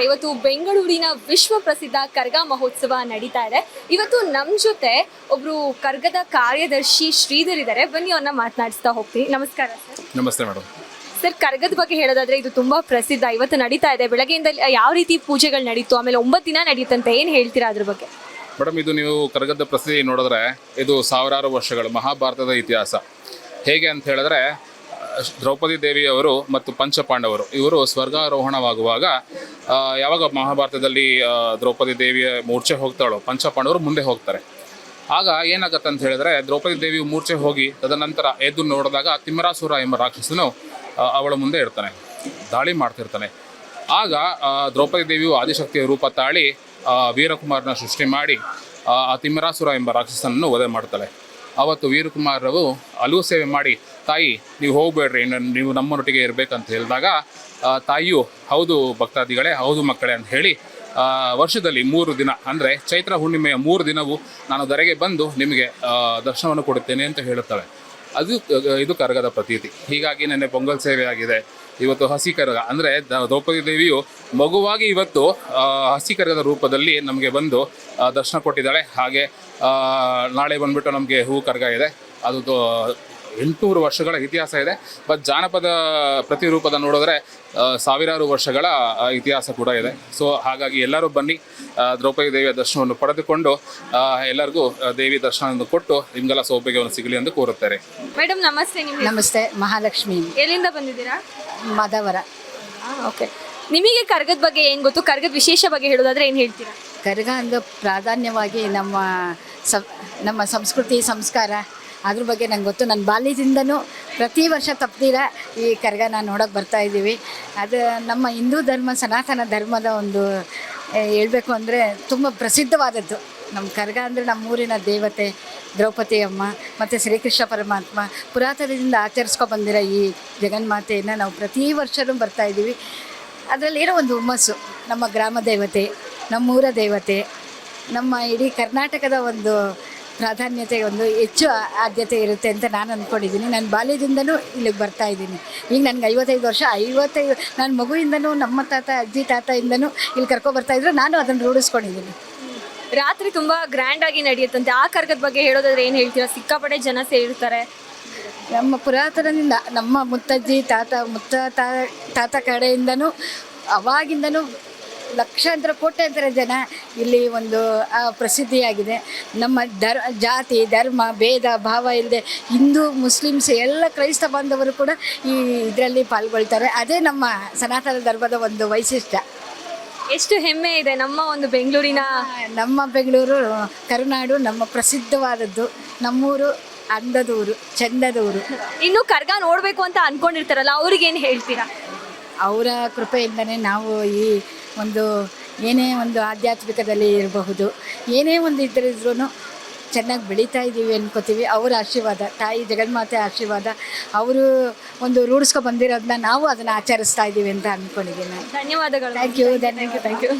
ಇವತ್ತು ಬೆಂಗಳೂರಿನ ವಿಶ್ವ ಪ್ರಸಿದ್ಧ ಕರ್ಗ ಮಹೋತ್ಸವ ನಡೀತಾ ಇದೆ. ಇವತ್ತು ನಮ್ಮ ಜೊತೆ ಒಬ್ರು ಕರ್ಗದ ಕಾರ್ಯದರ್ಶಿ ಶ್ರೀಧರ್ ಇದ್ದಾರೆ. ಬನ್ನಿ ಅವ್ರನ್ನ ಮಾತನಾಡಿಸ್ತಾ ಹೋಗ್ತೀನಿ. ನಮಸ್ಕಾರ ಸರ್. ನಮಸ್ತೆ ಮೇಡಮ್. ಸರ್, ಕರ್ಗದ ಬಗ್ಗೆ ಹೇಳೋದಾದ್ರೆ ಇದು ತುಂಬಾ ಪ್ರಸಿದ್ಧ. ಇವತ್ತು ನಡೀತಾ ಇದೆ. ಬೆಳಗ್ಗೆಯಿಂದ ಯಾವ ರೀತಿ ಪೂಜೆಗಳು ನಡೀತು, ಆಮೇಲೆ 9 ದಿನ ನಡೀತಂತೆ, ಏನು ಹೇಳ್ತೀರಾ ಅದ್ರ ಬಗ್ಗೆ? ಮೇಡಮ್, ಇದು ನೀವು ಕರ್ಗದ ಪ್ರಸಿದ್ಧಿ ನೋಡಿದ್ರೆ ಇದು ಸಾವಿರಾರು ವರ್ಷಗಳು ಮಹಾಭಾರತದ ಇತಿಹಾಸ. ಹೇಗೆ ಅಂತ ಹೇಳಿದ್ರೆ, ದ್ರೌಪದಿ ದೇವಿಯವರು ಮತ್ತು ಪಂಚಪಾಂಡವರು ಇವರು ಸ್ವರ್ಗಾರೋಹಣವಾಗುವಾಗ ಯಾವಾಗ ಮಹಾಭಾರತದಲ್ಲಿ ದ್ರೌಪದಿ ದೇವಿಯ ಮೂರ್ಛೆ ಹೋಗ್ತಾಳೋ, ಪಂಚಪಾಂಡವರು ಮುಂದೆ ಹೋಗ್ತಾರೆ. ಆಗ ಏನಾಗತ್ತೆ ಅಂತ ಹೇಳಿದ್ರೆ, ದ್ರೌಪದಿ ದೇವಿಯು ಮೂರ್ಛೆ ಹೋಗಿ ತದನಂತರ ಎದ್ದು ನೋಡಿದಾಗ ತಿಮ್ಮರಾಸುರ ಎಂಬ ರಾಕ್ಷಸನು ಅವಳ ಮುಂದೆ ಇರ್ತಾನೆ, ದಾಳಿ ಮಾಡ್ತಿರ್ತಾನೆ. ಆಗ ದ್ರೌಪದಿ ದೇವಿಯು ಆದಿಶಕ್ತಿಯ ರೂಪ ತಾಳಿ ವೀರಕುಮಾರನ ಸೃಷ್ಟಿ ಮಾಡಿ ಆ ತಿಮ್ಮರಾಸುರ ಎಂಬ ರಾಕ್ಷಸನನ್ನು ವಧೆ ಮಾಡ್ತಾಳೆ. ಆವತ್ತು ವೀರಕುಮಾರರು ಅಲವು ಸೇವೆ ಮಾಡಿ, ತಾಯಿ ನೀವು ಹೋಗಬೇಡ್ರಿ, ನೀವು ನಮ್ಮೊಟ್ಟಿಗೆ ಇರಬೇಕಂತ ಹೇಳಿದಾಗ ತಾಯಿಯು ಹೌದು ಭಕ್ತಾದಿಗಳೇ, ಹೌದು ಮಕ್ಕಳೇ ಅಂತ ಹೇಳಿ ವರ್ಷದಲ್ಲಿ 3 ದಿನ ಅಂದರೆ ಚೈತ್ರ ಹುಣ್ಣಿಮೆಯ 3 ದಿನವೂ ನಾನು ಧರೆಗೆ ಬಂದು ನಿಮಗೆ ದರ್ಶನವನ್ನು ಕೊಡುತ್ತೇನೆ ಅಂತ ಹೇಳುತ್ತಾಳೆ. ಇದು ಕರಗದ ಪ್ರತೀತಿ. ಹೀಗಾಗಿ ನೆನ್ನೆ ಪೊಂಗಲ್ ಸೇವೆ ಆಗಿದೆ. ಇವತ್ತು ಹಸಿ ಕರಗ ಅಂದರೆ ದ್ರೌಪದಿ ದೇವಿಯು ಮಗುವಾಗಿ ಇವತ್ತು ಹಸಿ ಕರಗದ ರೂಪದಲ್ಲಿ ನಮಗೆ ಬಂದು ದರ್ಶನ ಕೊಟ್ಟಿದ್ದಾಳೆ. ಹಾಗೆ ನಾಳೆ ಬಂದುಬಿಟ್ಟು ನಮಗೆ ಹೂ ಕರಗ ಇದೆ. ಅದು 800 ವರ್ಷಗಳ ಇತಿಹಾಸ ಇದೆ. ಬಟ್ ಜಾನಪದ ಪ್ರತಿರೂಪದ ನೋಡಿದ್ರೆ ಸಾವಿರಾರು ವರ್ಷಗಳ ಇತಿಹಾಸ ಕೂಡ ಇದೆ. ಸೊ ಹಾಗಾಗಿ ಎಲ್ಲರೂ ಬನ್ನಿ, ದ್ರೌಪದಿ ದೇವಿಯ ದರ್ಶನವನ್ನು ಪಡೆದುಕೊಂಡು ಎಲ್ಲರಿಗೂ ದೇವಿ ದರ್ಶನವನ್ನು ಕೊಟ್ಟು ನಿಮಗೆಲ್ಲ ಸೌಭಾಗ್ಯವನ್ನು ಸಿಗಲಿ ಎಂದು ಕೋರುತ್ತಾರೆ. ಮೇಡಮ್ ನಮಸ್ತೆ. ನಮಸ್ತೆ. ಮಹಾಲಕ್ಷ್ಮಿ. ಎಲ್ಲಿಂದ ಬಂದಿದ್ದೀರಾ? ಮಾದವರ. ಓಕೆ. ನಿಮಗೆ ಕರ್ಗದ ಬಗ್ಗೆ ಏನು ಗೊತ್ತು? ಕರ್ಗದ ವಿಶೇಷ ಬಗ್ಗೆ ಹೇಳೋದಾದ್ರೆ ಏನು ಹೇಳ್ತೀರಾ? ಕರಗ ಒಂದು ಪ್ರಾಧಾನ್ಯವಾಗಿ ನಮ್ಮ ಸಂಸ್ಕೃತಿ ಸಂಸ್ಕಾರ ಅದ್ರ ಬಗ್ಗೆ ನಂಗೆ ಗೊತ್ತು. ನನ್ನ ಬಾಲ್ಯದಿಂದನೂ ಪ್ರತಿ ವರ್ಷ ತಪ್ಪದಿರ ಈ ಕರಗನ ನೋಡೋಕೆ ಬರ್ತಾ ಇದ್ದೀವಿ. ಅದು ನಮ್ಮ ಹಿಂದೂ ಧರ್ಮ, ಸನಾತನ ಧರ್ಮದ ಒಂದು ಹೇಳಬೇಕು ಅಂದರೆ ತುಂಬ ಪ್ರಸಿದ್ಧವಾದದ್ದು ನಮ್ಮ ಕರಗ. ಅಂದರೆ ನಮ್ಮೂರಿನ ದೇವತೆ ದ್ರೌಪದಿ ಅಮ್ಮ ಮತ್ತು ಶ್ರೀಕೃಷ್ಣ ಪರಮಾತ್ಮ ಪುರಾತನದಿಂದ ಆಚರಿಸ್ಕೊ ಬಂದಿರೋ ಈ ಜಗನ್ಮಾತೆಯನ್ನು ನಾವು ಪ್ರತಿ ವರ್ಷವೂ ಬರ್ತಾಯಿದ್ದೀವಿ. ಅದರಲ್ಲಿ ಏನೋ ಒಂದು ಹುಮ್ಮಸ್ಸು. ನಮ್ಮ ಗ್ರಾಮ ದೇವತೆ, ನಮ್ಮೂರ ದೇವತೆ, ನಮ್ಮ ಇಡೀ ಕರ್ನಾಟಕದ ಒಂದು ಪ್ರಾಧಾನ್ಯತೆ, ಒಂದು ಹೆಚ್ಚು ಆದ್ಯತೆ ಇರುತ್ತೆ ಅಂತ ನಾನು ಅಂದ್ಕೊಂಡಿದ್ದೀನಿ. ನನ್ನ ಬಾಲ್ಯದಿಂದನೂ ಇಲ್ಲಿಗೆ ಬರ್ತಾಯಿದ್ದೀನಿ. ಈಗ ನನಗೆ 55 ವರ್ಷ. 55 ನನ್ನ ಮಗುವಿಂದನೂ ನಮ್ಮ ತಾತ ಅಜ್ಜಿ ತಾತಯಿಂದನೂ ಇಲ್ಲಿ ಕರ್ಕೊಬರ್ತಾಯಿದ್ರು. ನಾನು ಅದನ್ನು ರೂಢಿಸ್ಕೊಂಡಿದ್ದೀನಿ. ರಾತ್ರಿ ತುಂಬ ಗ್ರ್ಯಾಂಡಾಗಿ ನಡೆಯುತ್ತಂತೆ. ಆ ಕರ್ಗದ ಬಗ್ಗೆ ಹೇಳೋದಾದ್ರೆ ಏನು ಹೇಳ್ತೀರಾ? ಸಿಕ್ಕಾಪಟ್ಟೆ ಜನ ಸೇರಿರ್ತಾರೆ. ನಮ್ಮ ಪುರಾತನದಿಂದ ನಮ್ಮ ಮುತ್ತಜ್ಜಿ ತಾತ ಕಡೆಯಿಂದನೂ ಅವಾಗಿಂದನೂ ಲಕ್ಷಾಂತರ ಕೋಟ್ಯಾಂತರ ಜನ ಇಲ್ಲಿ ಒಂದು ಪ್ರಸಿದ್ಧಿಯಾಗಿದೆ. ನಮ್ಮ ಜಾತಿ ಧರ್ಮ ಭೇದ ಭಾವ ಇಲ್ಲದೆ ಹಿಂದೂ ಮುಸ್ಲಿಮ್ಸ್ ಎಲ್ಲ ಕ್ರೈಸ್ತ ಬಾಂಧವರು ಕೂಡ ಈ ಇದರಲ್ಲಿ ಪಾಲ್ಗೊಳ್ತಾರೆ. ಅದೇ ನಮ್ಮ ಸನಾತನ ಧರ್ಮದ ಒಂದು ವೈಶಿಷ್ಟ್ಯ. ಎಷ್ಟು ಹೆಮ್ಮೆ ಇದೆ ನಮ್ಮ ಒಂದು ಬೆಂಗಳೂರಿನ. ನಮ್ಮ ಬೆಂಗಳೂರು ಕರುನಾಡು, ನಮ್ಮ ಪ್ರಸಿದ್ಧವಾದದ್ದು, ನಮ್ಮೂರು ಅಂದದೂರು, ಚಂದದೂರು. ಇನ್ನು ಕರ್ಗ ನೋಡಬೇಕು ಅಂತ ಅಂದ್ಕೊಂಡಿರ್ತಾರಲ್ಲ, ಅವ್ರಿಗೇನು ಹೇಳ್ತೀರಾ? ಅವರ ಕೃಪೆಯಿಂದನೇ ನಾವು ಈ ಒಂದು ಏನೇ ಒಂದು ಆಧ್ಯಾತ್ಮಿಕದಲ್ಲಿ ಇರಬಹುದು, ಏನೇ ಒಂದು ಇದ್ರೂ ಚೆನ್ನಾಗಿ ಬೆಳೀತಾ ಇದ್ದೀವಿ ಅನ್ಕೋತೀವಿ. ಅವರ ಆಶೀರ್ವಾದ, ತಾಯಿ ಜಗನ್ಮಾತೆ ಆಶೀರ್ವಾದ, ಅವರು ಒಂದು ರೂಢಿಸ್ಕೊ ಬಂದಿರೋದನ್ನ ನಾವು ಅದನ್ನು ಆಚರಿಸ್ತಾ ಇದ್ದೀವಿ ಅಂತ ಅಂದ್ಕೊಂಡಿದ್ದೀನಿ. ಧನ್ಯವಾದಗಳು. Thank you.